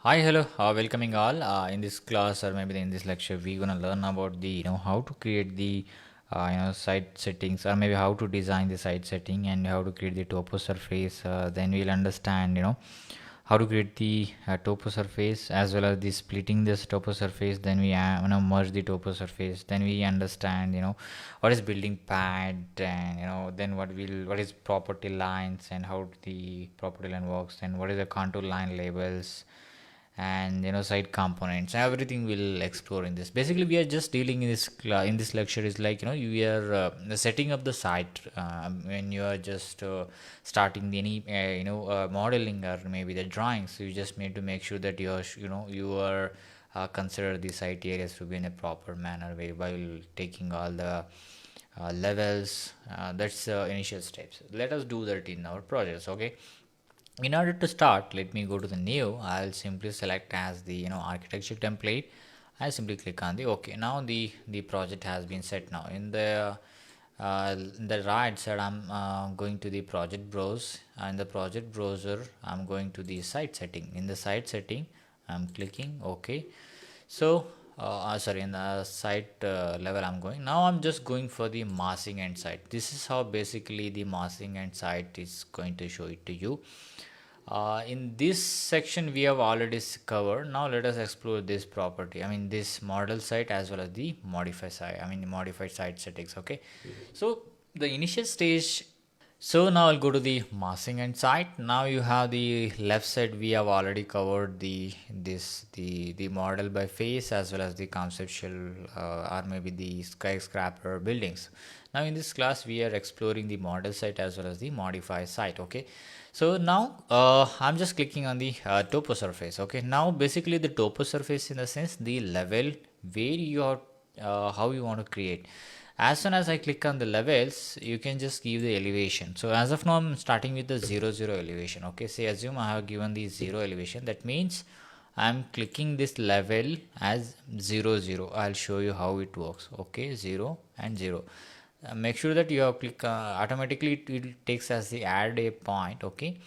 Hi, hello, welcoming all. In this class or maybe in this lecture, we're gonna learn about the how to create the site settings or maybe how to design the site setting and how to create the topo surface. Then we'll understand how to create the topo surface as well as the splitting this topo surface. Then we merge the topo surface. Then we understand what is building pad and then what is property lines and how the property line works and what is the contour line labels and side components. Everything we'll explore in this. Basically we are just dealing in in this lecture is like you are setting up the site when you are just starting any modeling or maybe the drawings. So you just need to make sure that you are consider the site areas to be in a proper manner way while taking all the levels. That's initial steps. Let us do that in our projects. Okay, in order to start, let me go to the new. I'll simply select as the architecture template. I simply click on the okay. Now the project has been set. Now in the right side, I'm going to the project browse. In the project browser, I'm going to the site setting. In the site setting, I'm clicking okay. So sorry, in the site level I'm going. Now I'm just going for the massing and site. This is how basically the massing and site is going to show it to you. In this section we have already covered. Now let us explore this property, I mean this model site as well as the modify site, I mean modified site settings. Okay, so the initial stage. So now I'll go to the massing and site. Now you have the left side. We have already covered the model by face as well as the conceptual or maybe the skyscraper buildings. Now in this class we are exploring the model site as well as the modify site. Okay, so now I'm just clicking on the topo surface. Okay, now basically the topo surface in the sense the level where you are how you want to create. As soon as I click on the levels, you can just give the elevation. So as of now I'm starting with the 0 0 elevation. Okay, say assume I have given the 0 elevation, that means I'm clicking this level as 0 0. I'll show you how it works. Okay, 0 and 0. Make sure that you have click automatically it takes as the add a point. Okay,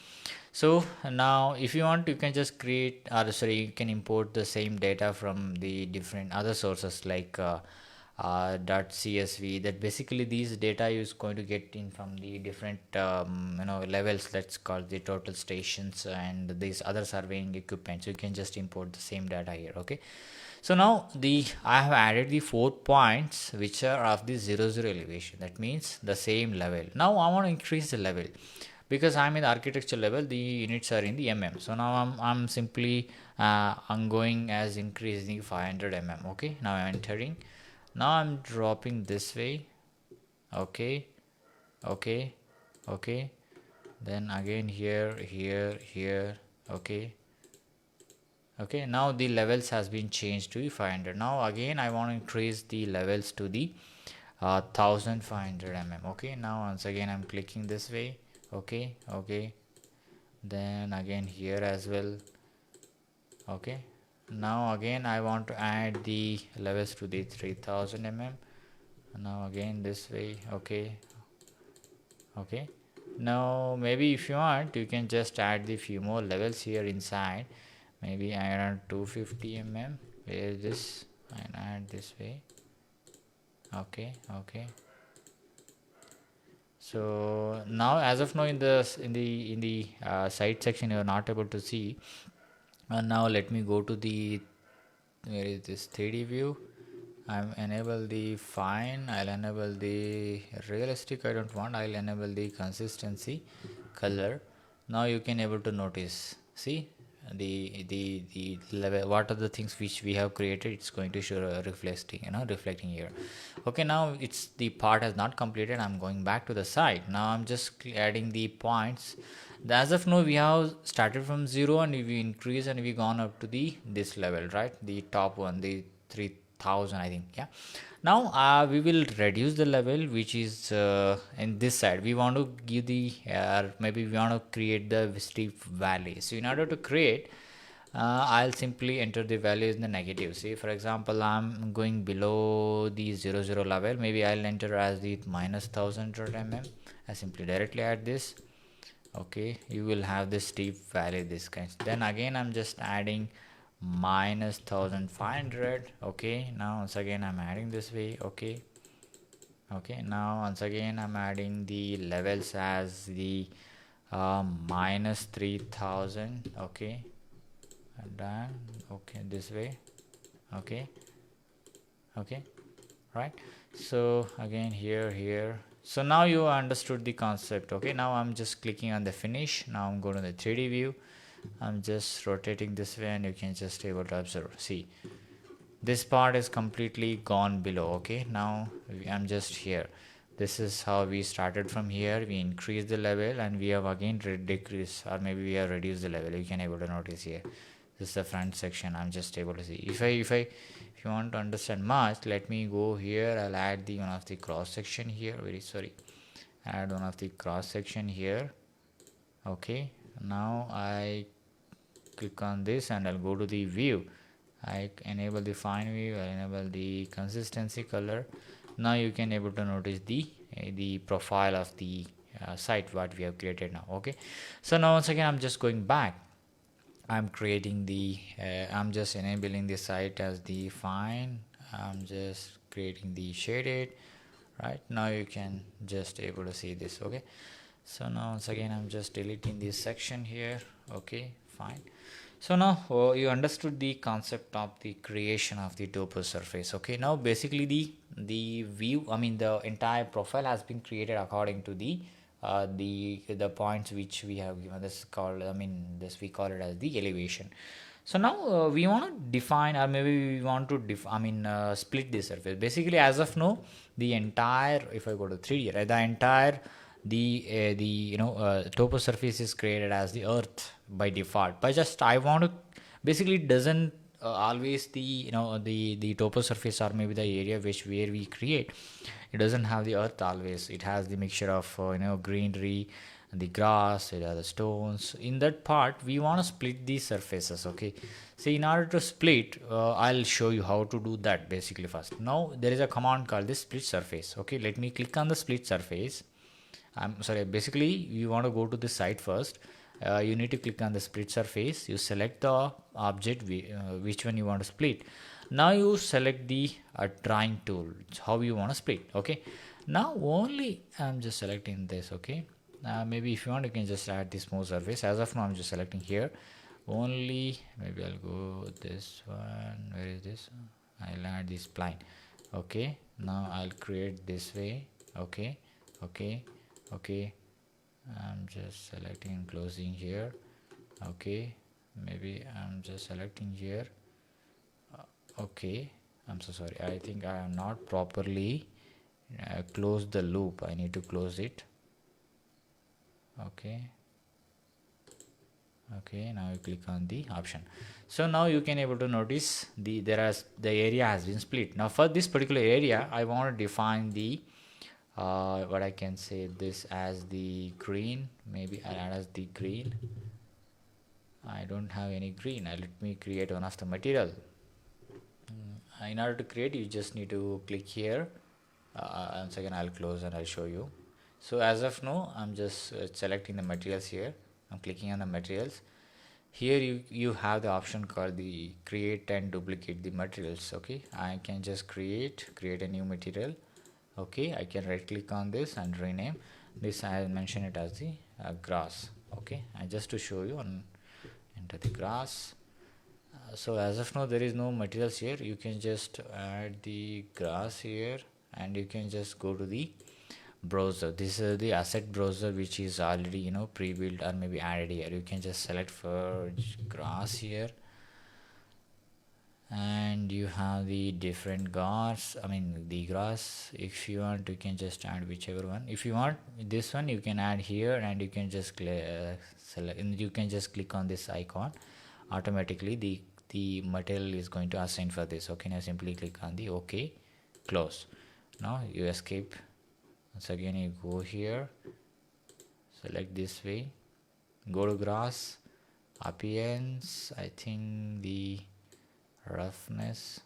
so now if you want you can just create or sorry you can import the same data from the different other sources like .csv. That basically these data is going to get in from the different levels, let's call the total stations and these other surveying equipment. So you can just import the same data here. Okay, so now the I have added the 4 points which are of the 0 0 elevation, that means the same level. Now I want to increase the level because I'm in the architecture level, the units are in the so now I'm simply I'm going as increasing 500 Okay, now I'm entering. Now I'm dropping this way. Okay, okay, okay, then again here, here. Okay, okay, now the levels has been changed to 500. Now again I want to increase the levels to the 1500 Okay, now once again I'm clicking this way. Okay, okay, then again here as well. Okay, now again I want to add the levels to the 3000 now again this way. Okay, okay, now maybe if you want you can just add the few more levels here inside, maybe around 250 where is this, and add this way. Okay, okay, so now as of now in the site section you are not able to see. And now let me go to the where is this 3D view. I'm enable the fine, I'll enable the realistic, I don't want, I'll enable the consistency color. Now you can able to notice, see the level, what are the things which we have created, it's going to show reflecting here. Okay, now it's the part has not completed. I'm going back to the site. Now I'm just adding the points. As of now we have started from 0 and we increase and we gone up to the this level, right, the top one, the 3000 I think. Yeah, now we will reduce the level which is in this side. We want to give the maybe we want to create the steep valley. So in order to create I'll simply enter the values in the negative. See, for example, I'm going below the 0 0 level, maybe I'll enter as the minus 1000 I simply directly add this. okay, you will have this steep valley, this kind. Then again I'm just adding minus 1500. Okay, now once again I'm adding this way. Okay, okay, now once again I'm adding the levels as the minus 3000. Okay, and then okay, this way. Okay, okay, right. So again here, so now you understood the concept. Okay, now I'm just clicking on the finish. Now I'm going to the 3D view. I'm just rotating this way and you can just able to observe. See, this part is completely gone below. Okay, now I'm just here. This is how we started from here. We increase the level and we have again decreased, or maybe we have reduced the level. You can able to notice here. This is the front section. I'm just able to see. If you want to understand much, let me go here. I'll add the one of the cross section here. Very sorry. Add one of the cross section here. Okay. Now I click on this and I'll go to the view. I enable the fine view. I enable the consistency color. Now you can able to notice the profile of the site what we have created now. Okay, so now once again I'm just going back. I'm creating the I'm just enabling the site as the fine. I'm just creating the shaded. Right now you can just able to see this. Okay, so now once again I'm just deleting this section here. Okay, fine. So now you understood the concept of the creation of the topo surface. Okay, now basically the view, I mean the entire profile has been created according to the points which we have given. This is called, I mean this we call it as the elevation. So now we want to define, or maybe we want to split the surface. Basically as of now the entire, if I go to 3D, right, the entire the topo surface is created as the earth by default, but just I want to basically it doesn't always the topo surface, or maybe the area where we create, it doesn't have the earth always. It has the mixture of greenery, the grass, it has the stones. In that part we want to split these surfaces. Okay, so in order to split, I'll show you how to do that. Basically first, now there is a command called this split surface. Okay, let me click on the split surface. I'm sorry, basically you want to go to the site first. You need to click on the split surface. You select the object which one you want to split. Now you select the drawing tool, how you want to split. Okay, now only I'm just selecting this. Okay, maybe if you want you can just add this smooth surface. As of now I'm just selecting here only. Maybe I'll go this one. Where is this? I'll add this spline. Okay, now I'll create this way. Okay, okay, okay, I'm just selecting and closing here. Okay, maybe I'm just selecting here. Okay, I'm so sorry, I think I am not properly closed the loop. I need to close it. Okay, okay, now you click on the option. So now you can able to notice the area has been split. Now for this particular area I want to define the what I can say this as the green. Maybe I'll add as the green. I don't have any green. Let me create one of the material. In order to create, you just need to click here. Once again I'll close and I'll show you. So as of now I'm just selecting the materials here. I'm clicking on the materials. Here you have the option called the create and duplicate the materials. Okay, I can just create a new material. Okay, I can right click on this and rename this. I mention it as the grass. Okay, and just to show you, on enter the grass. So as of now there is no materials here. You can just add the grass here and you can just go to the browser. This is the asset browser which is already pre-built or maybe added here. You can just select for grass here and you have the different grass. I mean the grass. If you want you can just add whichever one. If you want this one you can add here and you can just select, and you can just click on this icon. Automatically the material is going to assign for this. Okay, now simply click on the OK, close. Now you escape. Once again you go here, select this way, go to grass, appearance, I think the roughness,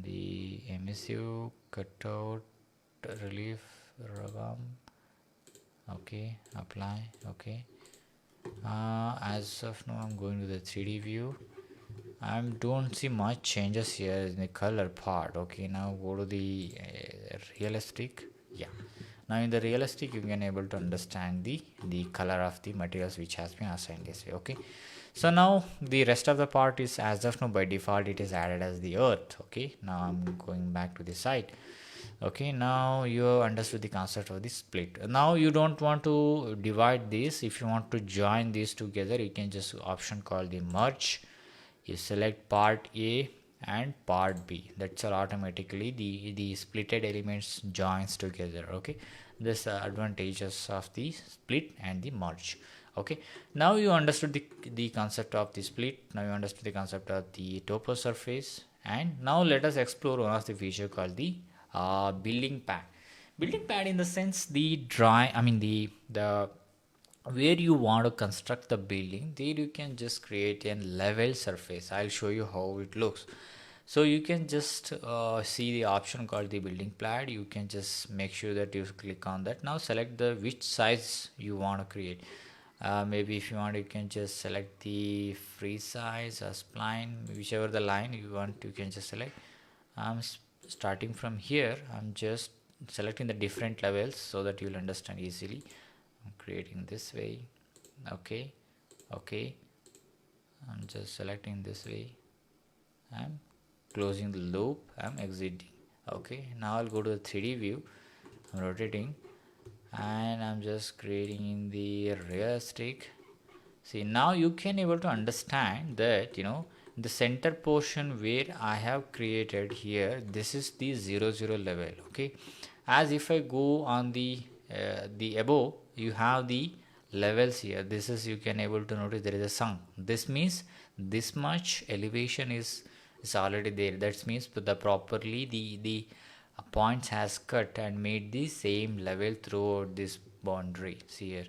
the emissive, cutout, relief, ragam, Okay, apply. Okay, as of now I'm going to the 3D view. I don't see much changes here in the color part. Okay, now go to the realistic. Yeah, now in the realistic you can able to understand the color of the materials which has been assigned this way. Okay, so now the rest of the part is, as of now by default it is added as the earth. Okay, now I'm going back to the site. Okay, now you understood the concept of the split. Now you don't want to divide this. If you want to join these together, you can just option called the merge. You select part A and part B. That's all, automatically the splitted elements joins together. Okay, this advantages of the split and the merge. Okay, now you understood the concept of the split. Now you understood the concept of the topo surface, and now let us explore one of the feature called the building pad. Building pad in the sense the drawing, I mean the where you want to construct the building, there you can just create a level surface. I'll show you how it looks. So you can just see the option called the building pad. You can just make sure that you click on that. Now select the which size you want to create. Maybe if you want, you can just select the free size or spline, whichever the line you want, you can just select. I'm starting from here. I'm just selecting the different levels so that you'll understand easily. I'm creating this way. Okay, okay, I'm just selecting this way. I'm closing the loop. I'm exiting. Okay, now I'll go to the 3D view. I'm rotating and I'm just creating in the realistic. See, now you can able to understand that, the center portion where I have created here, this is the 0 0 level. Okay, as if I go on the above, you have the levels here. This is, you can able to notice there is a sunk. This means this much elevation is already there. That means the properly the points has cut and made the same level throughout this boundary. See here,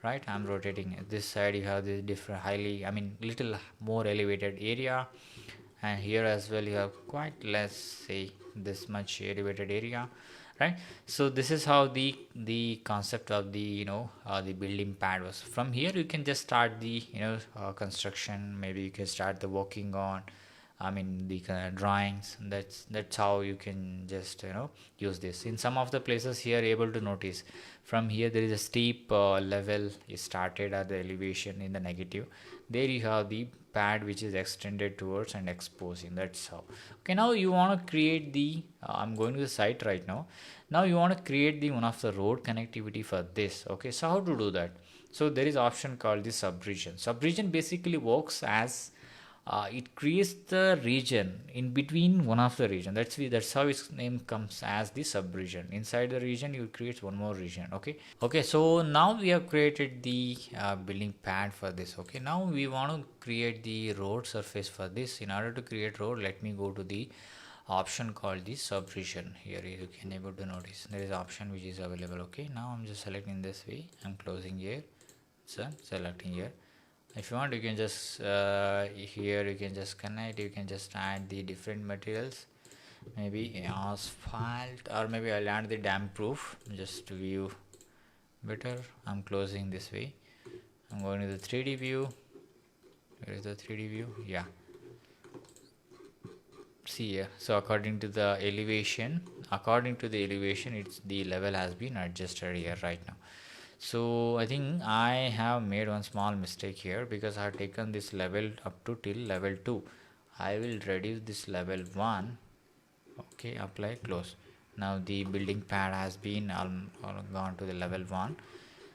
right? I'm rotating this side. You have this different highly, I mean little more elevated area, and here as well you have quite less, say this much elevated area, right? So this is how the concept of the the building pad was. From here you can just start the construction. Maybe you can start the working on, I mean the drawings. That's how you can just use this. In some of the places here, able to notice from here there is a steep level is started at the elevation in the negative. There you have the pad which is extended towards and exposing. That's how. Okay, now you want to create the I'm going to the site right now. Now you want to create the one of the road connectivity for this. Okay, so how to do that? So there is option called the subregion. Subregion basically works as it creates the region in between one of the region. That's how its name comes as the subregion. Inside the region you create one more region. Okay, so now we have created the building pad for this. Okay, now we want to create the road surface for this. In order to create road, let me go to the option called the subregion. Here you can able to notice there is option which is available. Okay, now I'm just selecting this way. I'm closing here, so selecting here. If you want, you can just here you can just connect. You can just add the different materials, maybe asphalt, or maybe I'll add the damp proof just to view better. I'm closing this way. I'm going to the 3D view. Where is the 3D view? Yeah, see here. So according to the elevation, it's the level has been adjusted here right now. So I think I have made one small mistake here, because I have taken this level up to till level 2. I will reduce this level 1. Okay, apply, close. Now the building pad has been gone to the level 1.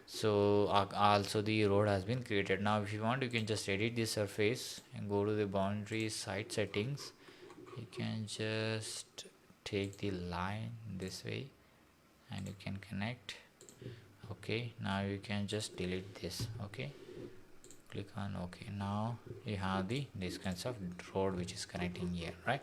So also the road has been created. Now if you want, you can just edit the surface and go to the boundary site settings. You can just take the line this way and you can connect. Okay, now you can just delete this. Okay, click on OK. Now you have this kinds of road which is connecting here, right?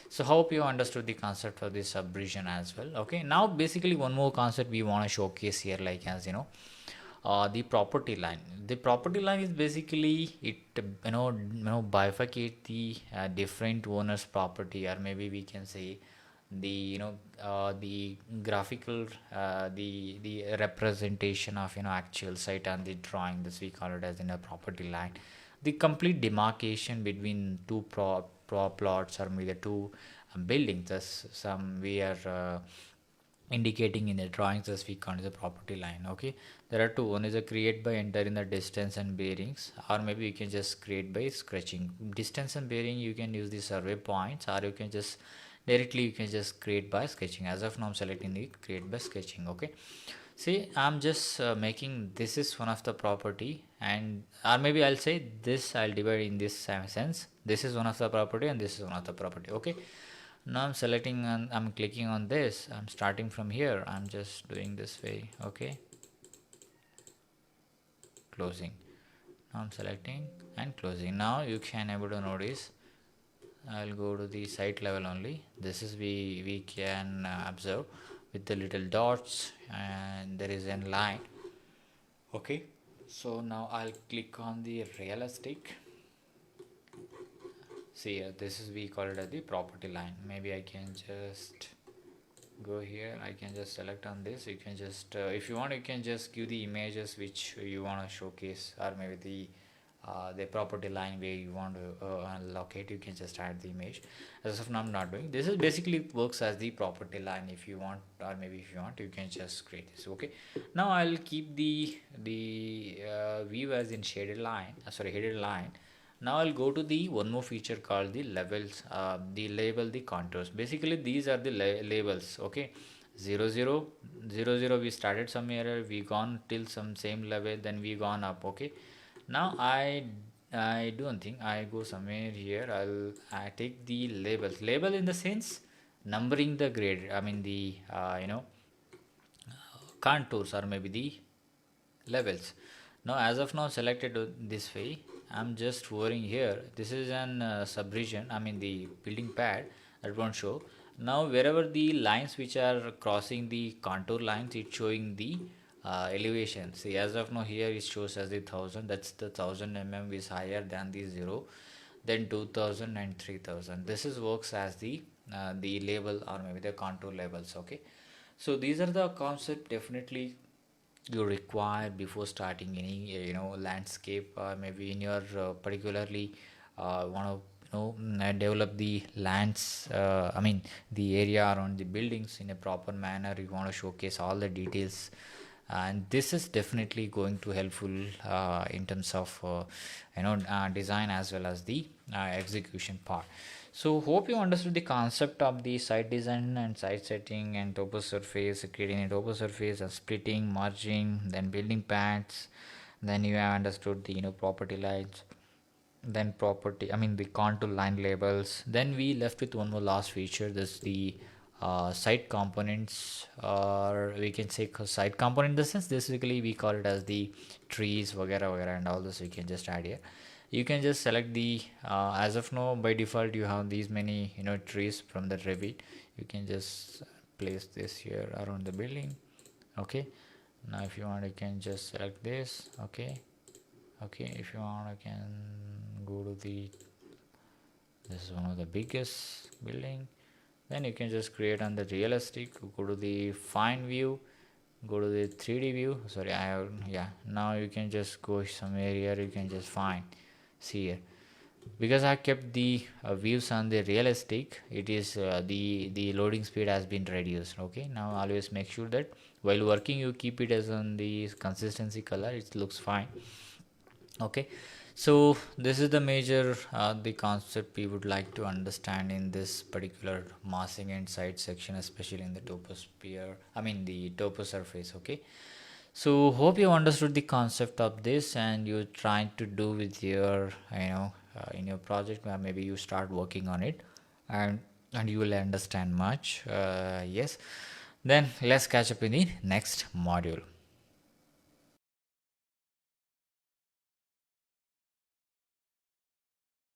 So hope you understood the concept of this subregion as well. Okay, now basically one more concept we want to showcase here, like as the property line. The property line is basically it bifurcate the different owners property, or maybe we can say the the graphical the representation of actual site and the drawing. This we call it as in a property line, the complete demarcation between two pro plots or maybe the two buildings, as some we are indicating in the drawings, as we call the property line. Okay, there are two. One is a create by entering the distance and bearings, or maybe you can just create by sketching. Distance and bearing you can use the survey points, or you can just directly you can just create by sketching. As of now I'm selecting the create by sketching. Okay, see, I'm just making this is one of the property, and or maybe I'll say this, I'll divide in this sense. This is one of the property and this is one of the property. Okay, now I'm selecting and I'm clicking on this. I'm starting from here. I'm just doing this way. Okay, closing. Now I'm selecting and closing. Now you can able to notice, I'll go to the site level only. This is we can observe with the little dots, and there is a line. Okay, so now I'll click on the realistic. See, this is we call it as the property line. Maybe I can just go here. I can just select on this. You can just if you want, you can just give the images which you want to showcase, or maybe the property line where you want to locate. You can just add the image. As of now I'm not doing this. Is basically works as the property line. If you want, or maybe if you want, you can just create this. Okay, now I'll keep the view as in shaded line, headed line. Now I'll go to the one more feature called the levels, the label the contours. Basically these are the labels. Okay, 0 0 0 0, we started somewhere, we gone till some same level, then we gone up. Okay, now I don't think I go somewhere here. I take the label in the sense numbering the grade, I mean the contours, or maybe the levels. Now as of now selected this way, I'm just hovering here. This is an subregion, I mean the building pad, that won't show. Now wherever the lines which are crossing the contour lines, it's showing the elevation. See, as of now here it shows as the 1000, that's the 1000 is higher than the 0, then 2000 and 3000. This is works as the label, or maybe the contour labels. Okay, so these are the concept definitely you require before starting any landscape, or maybe in your particularly want to develop the lands, I mean the area around the buildings in a proper manner. You want to showcase all the details, and this is definitely going to helpful in terms of design as well as the execution part. So hope you understood the concept of the site design and site setting and topo surface, creating a topo surface and splitting, merging, then building pads. Then you have understood the property lines, then property, I mean the contour line labels. Then we left with one more last feature. This the site components, or we can say site component in the sense, basically we call it as the trees, vagera, and all this we can just add here. You can just select the as of now by default you have these many trees from the Revit. You can just place this here around the building. Okay, now if you want you can just select this. Okay, if you want I can go to the, this is one of the biggest building. Then you can just create on the realistic, go to the fine view, go to the 3D view. Sorry, I have, yeah, now you can just go somewhere here, you can just find, see here, because I kept the views on the realistic, it is the loading speed has been reduced. Okay, now always make sure that while working you keep it as on the consistency color, it looks fine. Okay, so this is the major the concept we would like to understand in this particular massing and site section, especially in the toposphere, I mean the topo surface. Okay, so hope you understood the concept of this, and you're trying to do with your in your project, where maybe you start working on it, and you will understand much. Yes, then let's catch up in the next module.